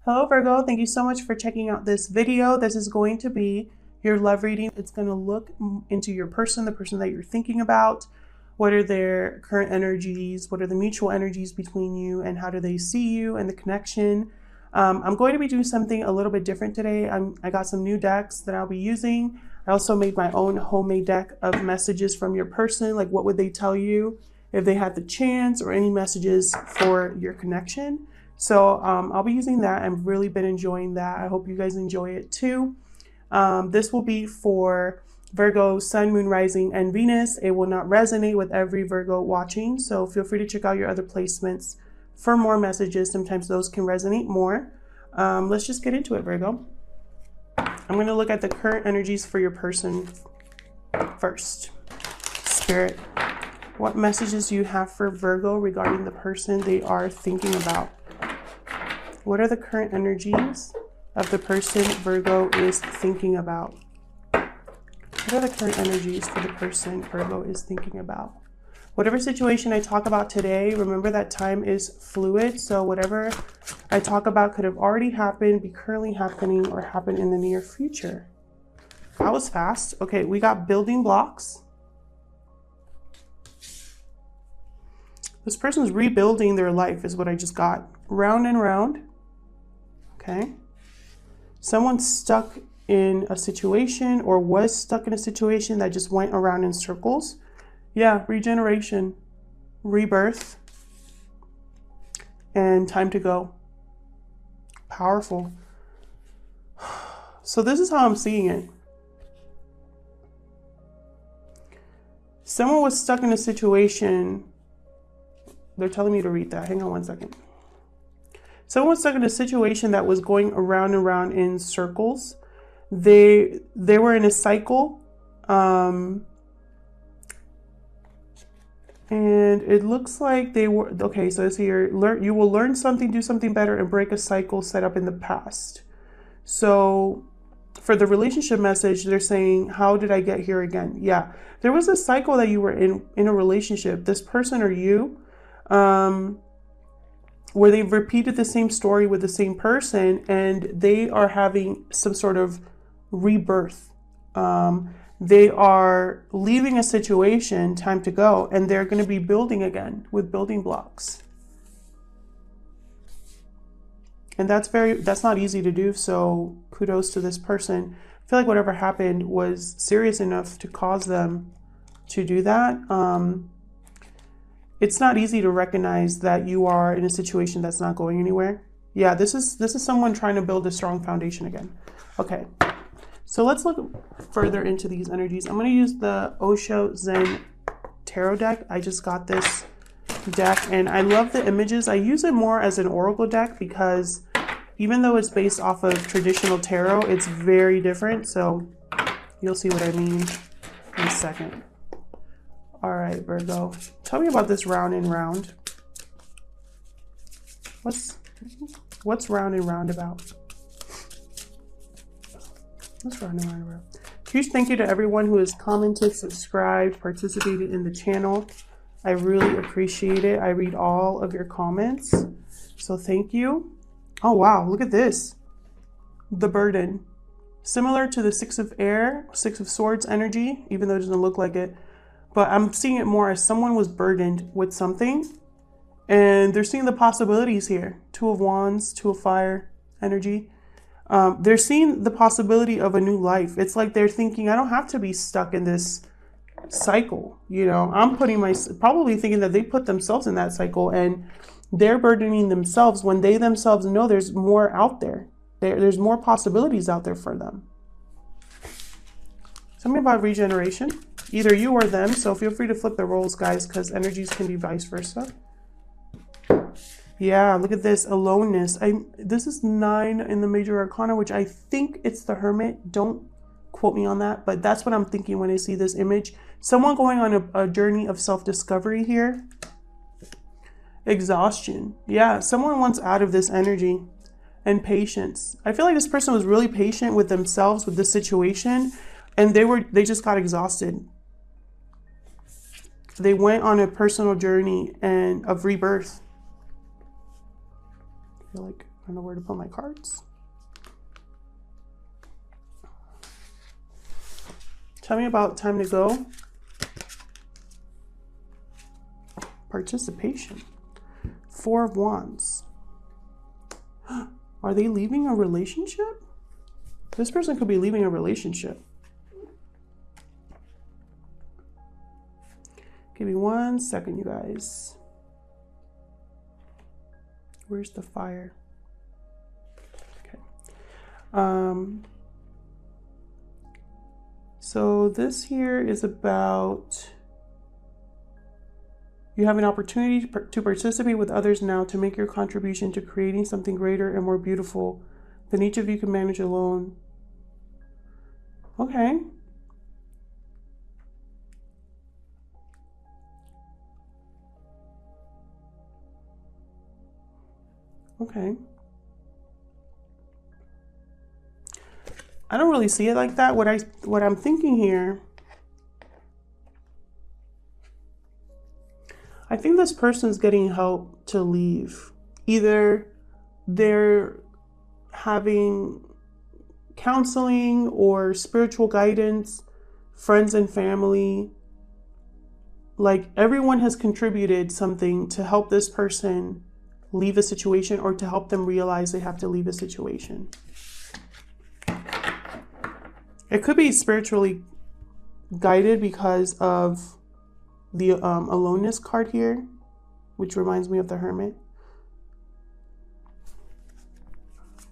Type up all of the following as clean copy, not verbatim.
Hello Virgo, thank you so much for checking out this video. This is going to be your love reading. It's going to look into your person, the person that you're thinking about. What are their current energies? What are the mutual energies between you, and how do they see you and the connection? I'm going to be doing something a little bit different today. I got some new decks that I'll be using. I also made my own homemade deck of messages from your person. Like, what would they tell you if they had the chance, or any messages for your connection. So I'll be using that. I've really been enjoying that. I hope you guys enjoy it too. This will be for Virgo, Sun, Moon, Rising, and Venus. It will not resonate with every Virgo watching, so feel free to check out your other placements for more messages. Sometimes those can resonate more. Let's just get into it, Virgo. I'm going to look at the current energies for your person first. Spirit, what messages do you have for Virgo regarding the person they are thinking about? What are the current energies of the person Virgo is thinking about? What are the current energies for the person Virgo is thinking about? Whatever situation I talk about today, remember that time is fluid. So whatever I talk about could have already happened, be currently happening, or happen in the near future. That was fast. Okay, we got building blocks. This person's rebuilding their life is what I just got. Round and round. Okay. Someone's stuck in a situation, or was stuck in a situation that just went around in circles. Yeah, regeneration, rebirth, and time to go. Powerful. So this is how I'm seeing it. Someone was stuck in a situation. They're telling me to read that. Hang on one second. Someone was stuck in a situation that was going around and around in circles. They were in a cycle. And it looks like they were, okay, so it's here, you will learn something, do something better, and break a cycle set up in the past. So for the relationship message, they're saying, how did I get here again? Yeah, there was a cycle that you were in a relationship, this person or you, where they've repeated the same story with the same person, and they are having some sort of rebirth. They are leaving a situation, time to go, and they're going to be building again with building blocks. And that's not easy to do, so kudos to this person. I feel like whatever happened was serious enough to cause them to do that. It's not easy to recognize that you are in a situation that's not going anywhere. Yeah, this is someone trying to build a strong foundation again. Okay. So let's look further into these energies. I'm going to use the Osho Zen Tarot deck. I just got this deck and I love the images. I use it more as an oracle deck because even though it's based off of traditional tarot, it's very different. So you'll see what I mean in a second. All right, Virgo, tell me about this round and round. What's round and round about? What's round and round about? Huge thank you to everyone who has commented, subscribed, participated in the channel. I really appreciate it. I read all of your comments, so thank you. Oh wow, look at this. The burden. Similar to the Six of Swords energy, even though it doesn't look like it. But I'm seeing it more as someone was burdened with something, and they're seeing the possibilities here. Two of Wands, Two of Fire energy. They're seeing the possibility of a new life. It's like they're thinking, I don't have to be stuck in this cycle. You know, I'm probably thinking that they put themselves in that cycle, and they're burdening themselves when they themselves know there's more out there. There's more possibilities out there for them. Tell me about regeneration. Either you or them, so feel free to flip the roles, guys, because energies can be vice versa. Yeah, look at this, aloneness. This is 9 in the major arcana, which I think it's the Hermit. Don't quote me on that, but that's what I'm thinking when I see this image. Someone going on a journey of self-discovery here. Exhaustion. Yeah, someone wants out of this energy. And patience. I feel like this person was really patient with themselves, with the situation, and they just got exhausted. They went on a personal journey of rebirth. I feel like I don't know where to put my cards. Tell me about time to go. Participation. Four of Wands. Are they leaving a relationship? This person could be leaving a relationship. Give me 1 second, you guys. Where's the fire? Okay. So this here is about you have an opportunity to participate with others now to make your contribution to creating something greater and more beautiful than each of you can manage alone. Okay. Okay. I don't really see it like that. What I'm thinking here, I think this person's getting help to leave. Either they're having counseling or spiritual guidance, friends and family. Like everyone has contributed something to help this person leave a situation or to help them realize they have to leave a situation. It could be spiritually guided because of the aloneness card here, which reminds me of the Hermit.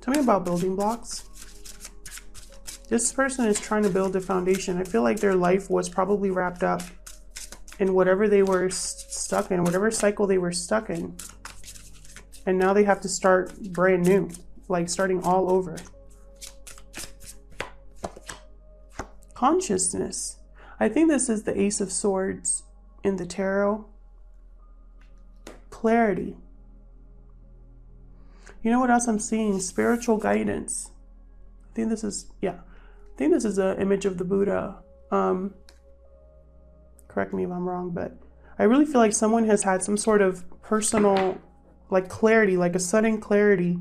Tell me about building blocks. This person is trying to build a foundation. I feel like their life was probably wrapped up in whatever they were stuck in, whatever cycle they were stuck in. And now they have to start brand new, like starting all over. Consciousness. I think this is the Ace of Swords in the tarot. Clarity. You know what else I'm seeing? Spiritual guidance. I think this is, yeah. I think this is an image of the Buddha. Correct me if I'm wrong, but I really feel like someone has had some sort of personal, like clarity, like a sudden clarity.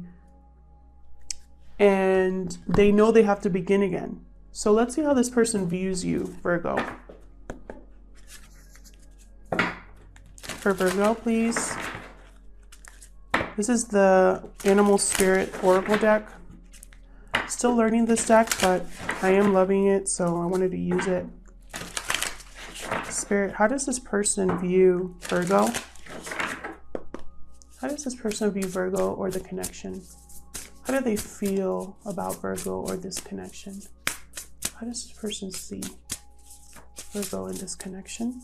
And they know they have to begin again. So let's see how this person views you, Virgo. For Virgo, please. This is the Animal Spirit Oracle deck. Still learning this deck, but I am loving it, so I wanted to use it. Spirit, how does this person view Virgo? How does this person view Virgo or the connection? How do they feel about Virgo or this connection? How does this person see Virgo in this connection?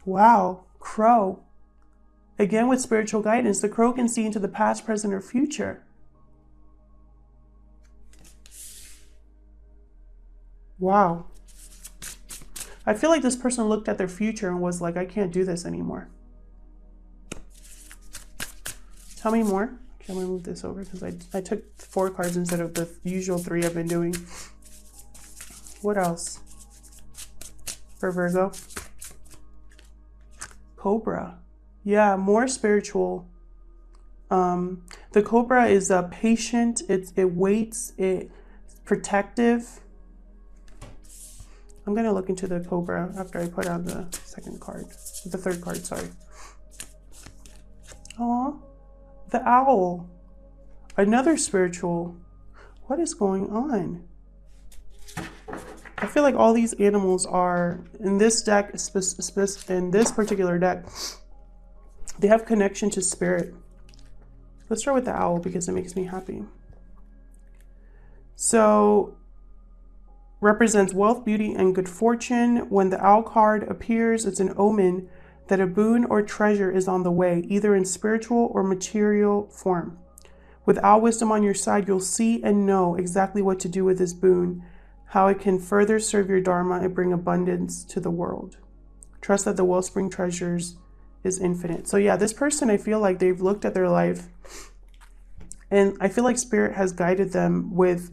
Wow, Crow. Again with spiritual guidance, the Crow can see into the past, present, or future. Wow. I feel like this person looked at their future and was like, I can't do this anymore. Tell me more. Okay, I'm gonna move this over because I took 4 cards instead of the usual 3 I've been doing. What else for Virgo? Cobra. Yeah, more spiritual. The Cobra is patient. It waits. It's protective. I'm gonna look into the Cobra after I put out the third card, sorry. Aw, the Owl. Another spiritual. What is going on? I feel like all these animals are, in this deck, in this particular deck, they have connection to spirit. Let's start with the Owl because it makes me happy. So, represents wealth, beauty, and good fortune. When the Owl card appears, it's an omen that a boon or treasure is on the way, either in spiritual or material form. With Owl wisdom on your side, you'll see and know exactly what to do with this boon, how it can further serve your dharma and bring abundance to the world. Trust that the wellspring treasures is infinite. So yeah, this person, I feel like they've looked at their life and I feel like spirit has guided them with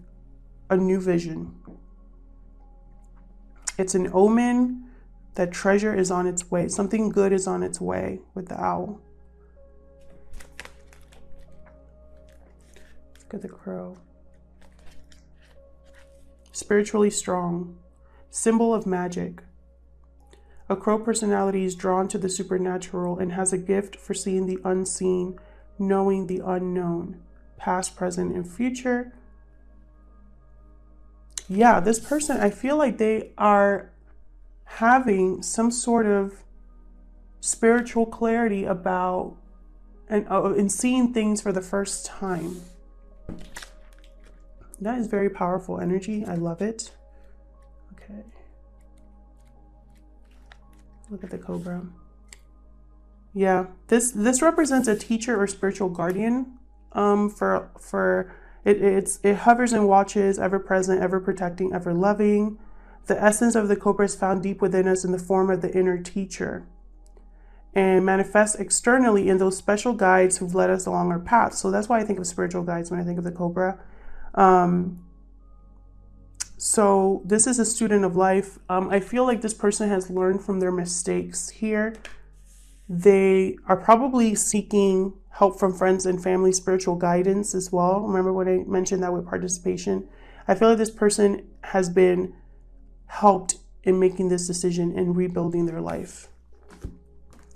a new vision. It's an omen that treasure is on its way. Something good is on its way with the Owl. Look at the crow. Spiritually strong. Symbol of magic. A crow personality is drawn to the supernatural and has a gift for seeing the unseen, knowing the unknown, past, present, and future. Yeah, this person, I feel like they are having some sort of spiritual clarity about and seeing things for the first time. That is very powerful energy. I love it. Okay. Look at the cobra. Yeah, this represents a teacher or spiritual guardian. It hovers and watches, ever present, ever protecting, ever loving. The essence of the cobra is found deep within us in the form of the inner teacher, and manifests externally in those special guides who've led us along our path. So that's why I think of spiritual guides when I think of the cobra. So this is a student of life. I feel like this person has learned from their mistakes here. They are probably seeking help from friends and family, spiritual guidance as well. Remember when I mentioned that with participation? I feel like this person has been helped in making this decision and rebuilding their life.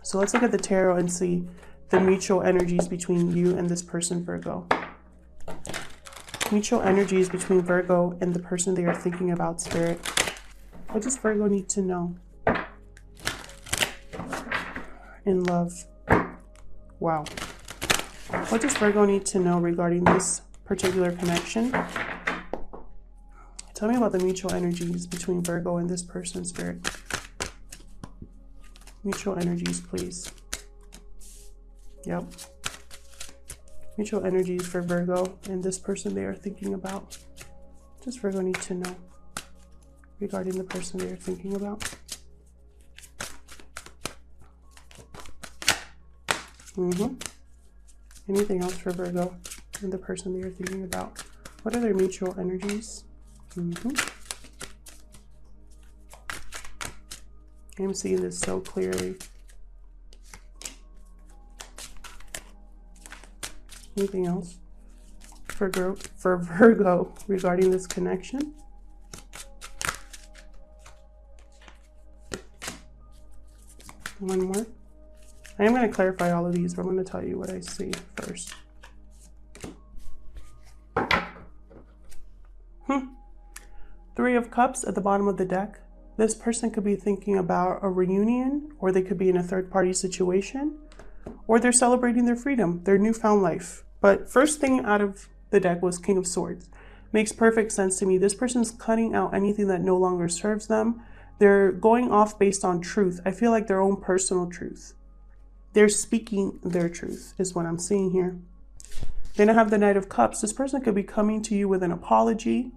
So let's look at the tarot and see the mutual energies between you and this person, Virgo. Mutual energies between Virgo and the person they are thinking about, Spirit. What does Virgo need to know? In love. Wow. What does Virgo need to know regarding this particular connection? Tell me about the mutual energies between Virgo and this person, Spirit. Mutual energies, please. Yep. Mutual energies for Virgo and this person they are thinking about. What does Virgo need to know regarding the person they are thinking about? Anything else for Virgo and the person they are thinking about? What are their mutual energies? I'm seeing this so clearly. Anything else for Virgo regarding this connection? One more. I am going to clarify all of these, but I'm going to tell you what I see first. Three of Cups at the bottom of the deck. This person could be thinking about a reunion, or they could be in a third-party situation, or they're celebrating their freedom, their newfound life. But first thing out of the deck was King of Swords. Makes perfect sense to me. This person's cutting out anything that no longer serves them. They're going off based on truth. I feel like their own personal truth. They're speaking their truth is what I'm seeing here. Then I have the Knight of Cups. This person could be coming to you with an apology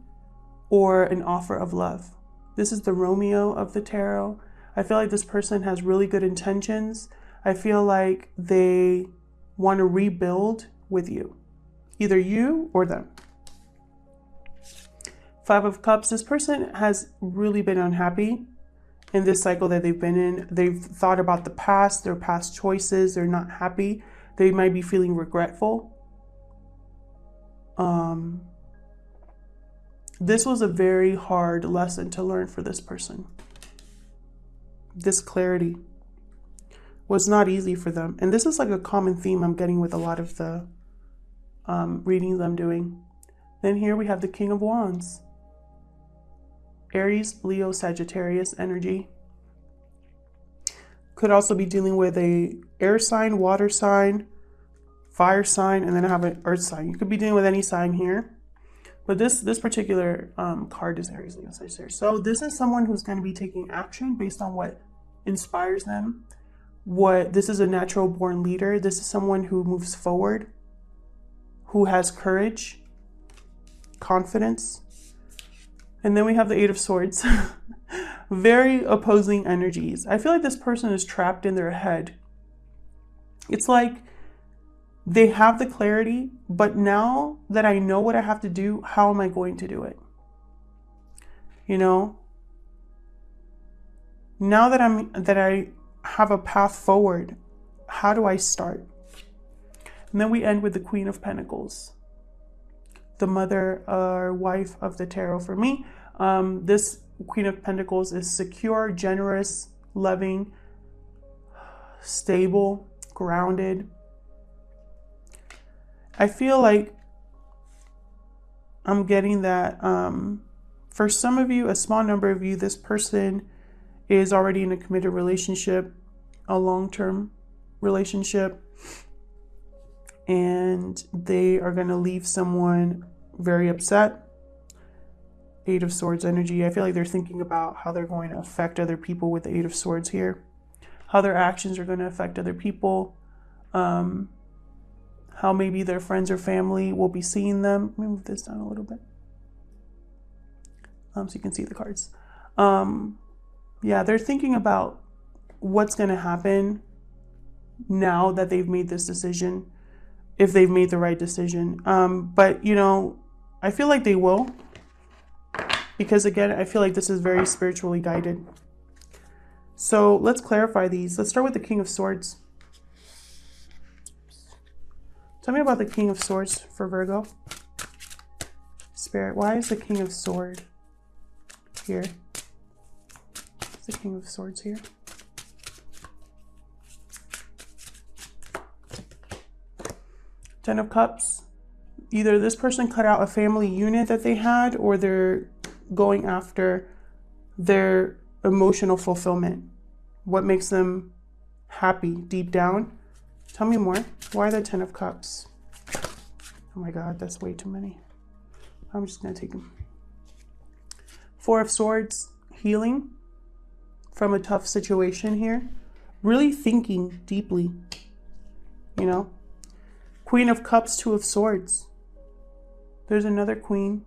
or an offer of love. This is the Romeo of the tarot. I feel like this person has really good intentions. I feel like they want to rebuild with you, either you or them. Five of Cups. This person has really been unhappy in this cycle that they've been in. They've thought about the past, their past choices. They're not happy. They might be feeling regretful. This was a very hard lesson to learn for this person. This clarity was not easy for them. And this is like a common theme I'm getting with a lot of the readings I'm doing. Then here we have the King of Wands. Aries, Leo, Sagittarius energy. Could also be dealing with a air sign, water sign, fire sign, and then I have an earth sign. You could be dealing with any sign here. But this particular card is Aries, Leo, Sagittarius. So this is someone who's going to be taking action based on what inspires them. This is a natural born leader. This is someone who moves forward, who has courage, confidence. And then we have the Eight of Swords. Very opposing energies. I feel like this person is trapped in their head. It's like they have the clarity, but now that I know what I have to do, how am I going to do it? You know? Now that I have a path forward, how do I start? And then we end with the Queen of Pentacles. the mother or wife of the tarot for me. This Queen of Pentacles is secure, generous, loving, stable, grounded. I feel like I'm getting that for some of you, a small number of you, this person is already in a committed relationship, a long-term relationship, and they are going to leave someone very upset. Eight of Swords energy. I feel like they're thinking about how they're going to affect other people with the Eight of Swords here, how their actions are going to affect other people, how maybe their friends or family will be seeing them. Let me move this down a little bit so you can see the cards. Yeah, they're thinking about what's going to happen now that they've made this decision, if they've made the right decision. But, you know, I feel like they will, because again, I feel like this is very spiritually guided. So let's clarify these. Let's start with the King of Swords. Tell me about the King of Swords for Virgo. Spirit, why is the King of Swords here? What's the King of Swords here? Ten of Cups. Either this person cut out a family unit that they had, or they're going after their emotional fulfillment. What makes them happy deep down? Tell me more. Why the Ten of Cups? Oh my God, that's way too many. I'm just going to take them. Four of Swords, healing from a tough situation here. Really thinking deeply, you know. Queen of Cups, Two of Swords. There's another Queen.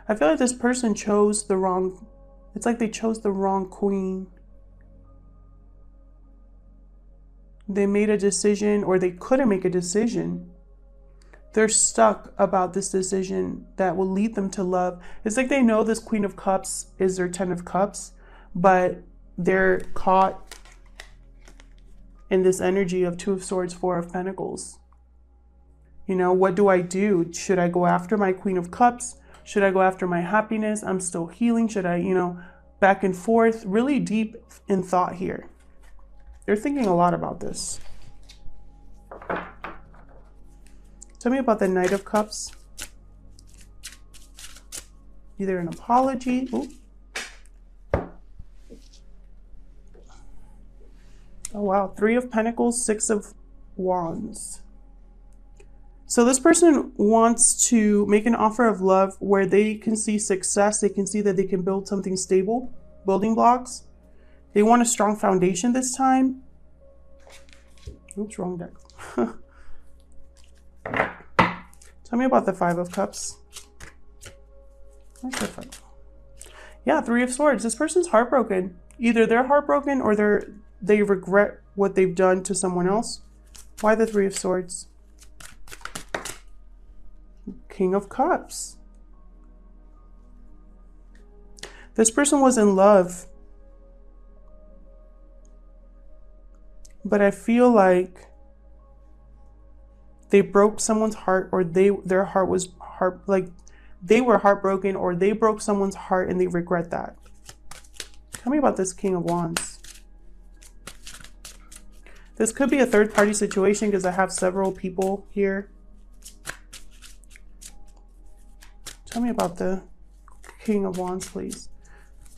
I feel like this person chose the wrong, it's like they chose the wrong Queen. They made a decision, or they couldn't make a decision. They're stuck about this decision that will lead them to love. It's like they know this Queen of Cups is their Ten of Cups, but they're caught in this energy of Two of Swords, Four of Pentacles. You know, what do I do? Should I go after my Queen of Cups? Should I go after my happiness? I'm still healing. Should I, you know, back and forth, really deep in thought here. They're thinking a lot about this. Tell me about the Knight of Cups. Either an apology. Ooh. Oh, wow. Three of Pentacles, Six of Wands. So this person wants to make an offer of love where they can see success. They can see that they can build something stable, building blocks. They want a strong foundation this time. Oops, wrong deck. Tell me about the Five of Cups. Where's the five? Yeah, Three of Swords. This person's heartbroken. Either they're heartbroken or they regret what they've done to someone else. Why the Three of Swords? King of Cups. This person was in love, but I feel like they broke someone's heart, or their heart was they were heartbroken, or they broke someone's heart and they regret that. Tell me about this King of Wands. This could be a third-party situation because I have several people here. Tell me about the King of Wands, please.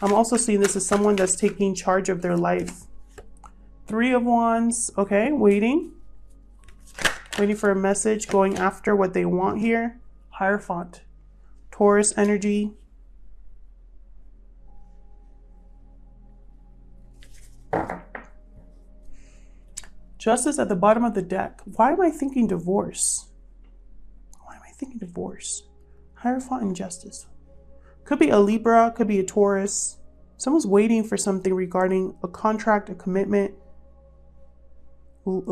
I'm also seeing this as someone that's taking charge of their life. Three of Wands. Okay, waiting. Waiting for a message, going after what they want here. Hierophant. Taurus energy. Justice at the bottom of the deck. Why am I thinking divorce? Why am I thinking divorce? Hierophant and Justice. Could be a Libra, could be a Taurus. Someone's waiting for something regarding a contract, a commitment,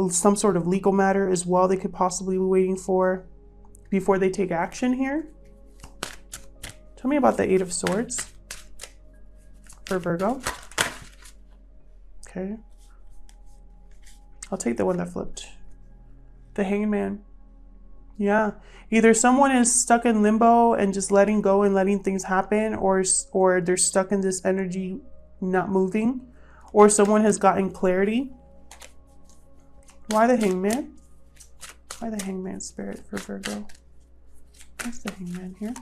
some sort of legal matter as well they could possibly be waiting for before they take action here. Tell me about the Eight of Swords for Virgo. Okay. I'll take the one that flipped. The Hanged Man. Yeah. Either someone is stuck in limbo and just letting go and letting things happen, or they're stuck in this energy not moving, or someone has gotten clarity. Why the Hangman? Why the Hangman spirit for Virgo? What's the Hangman here?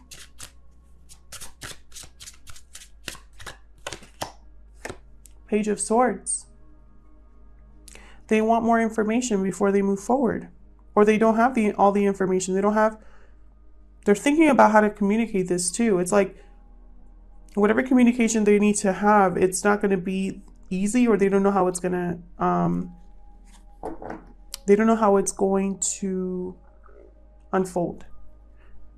Page of Swords. They want more information before they move forward. Or they don't have all the information. They're thinking about how to communicate this too. It's like whatever communication they need to have, it's not going to be easy, or they don't know how it's going to, they don't know how it's going to unfold.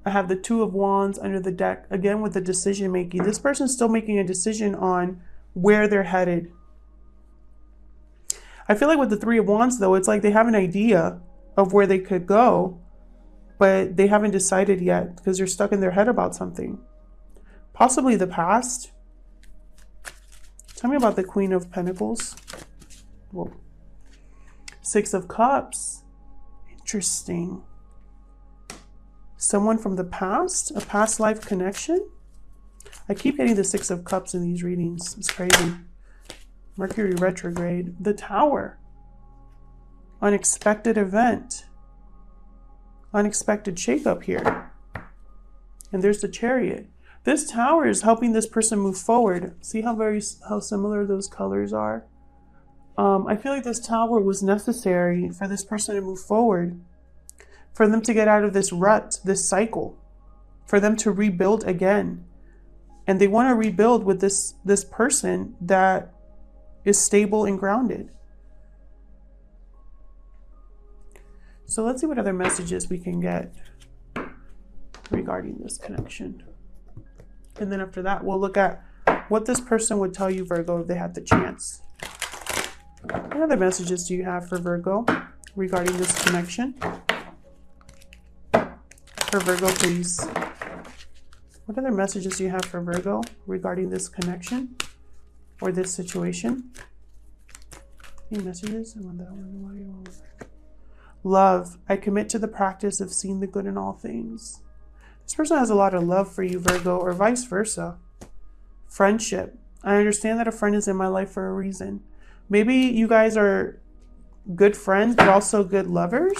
I have the Two of Wands under the deck, again with the decision making. This person's still making a decision on where they're headed. I feel like with the Three of Wands though, it's like they have an idea of where they could go, but they haven't decided yet because they're stuck in their head about something. Possibly the past. Tell me about the Queen of Pentacles. Whoa. Six of Cups. Interesting. Someone from the past? A past life connection? I keep getting the Six of Cups in these readings. It's crazy. Mercury retrograde. The Tower. Unexpected event. Unexpected shakeup here. And there's the Chariot. This Tower is helping this person move forward. See how similar those colors are? I feel like this Tower was necessary for this person to move forward, for them to get out of this rut, this cycle, for them to rebuild again. And they want to rebuild with this person that is stable and grounded. So let's see what other messages we can get regarding this connection. And then after that, we'll look at what this person would tell you, Virgo, if they had the chance. What other messages do you have for Virgo regarding this connection? For Virgo, please. What other messages do you have for Virgo regarding this connection or this situation? Any messages? I want that one. Love. I commit to the practice of seeing the good in all things. This person has a lot of love for you, Virgo, or vice versa. Friendship. I understand that a friend is in my life for a reason. Maybe you guys are good friends, but also good lovers.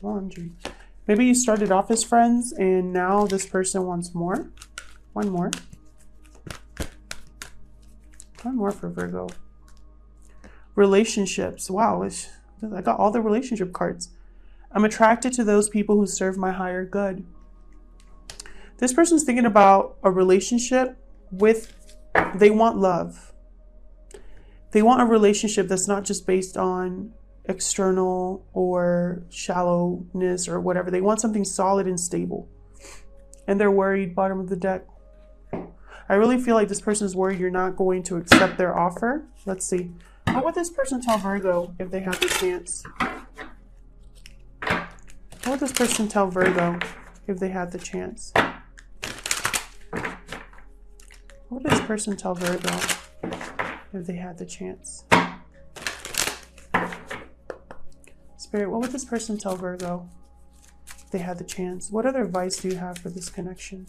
OMG. Maybe you started off as friends and now this person wants more. One more. One more for Virgo. Relationships. Wow, I got all the relationship cards. I'm attracted to those people who serve my higher good. This person's thinking about a relationship they want love. They want a relationship that's not just based on external or shallowness or whatever. They want something solid and stable. And they're worried, bottom of the deck. I really feel like this person's worried you're not going to accept their offer. Let's see. What would this person tell Virgo if they had the chance? What would this person tell Virgo if they had the chance? What would this person tell Virgo if they had the chance? Spirit, what would this person tell Virgo if they had the chance? What other advice do you have for this connection?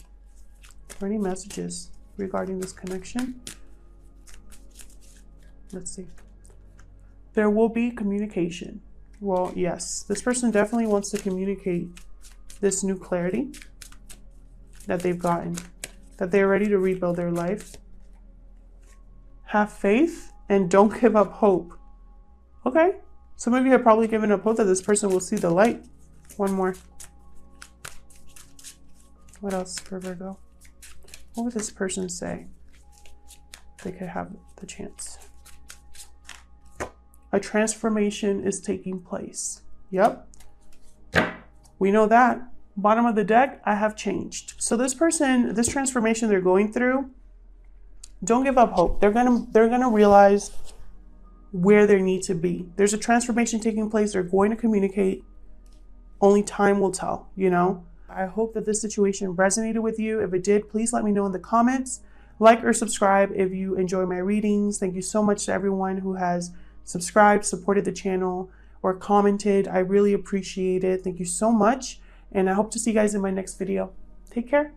Or any messages regarding this connection? Let's see. There will be communication. Well, yes, this person definitely wants to communicate this new clarity that they've gotten, that they're ready to rebuild their life. Have faith and don't give up hope. Okay. Some of you have probably given up hope that this person will see the light. One more. What else for Virgo? What would this person say if they could have the chance? A transformation is taking place. Yep. We know that. Bottom of the deck, I have changed. So this person, this transformation they're going through, don't give up hope. They're gonna realize where they need to be. There's a transformation taking place. They're going to communicate. Only time will tell, you know? I hope that this situation resonated with you. If it did, please let me know in the comments. Like or subscribe if you enjoy my readings. Thank you so much to everyone who has subscribed, supported the channel, or commented. I really appreciate it. Thank you so much. And I hope to see you guys in my next video. Take care.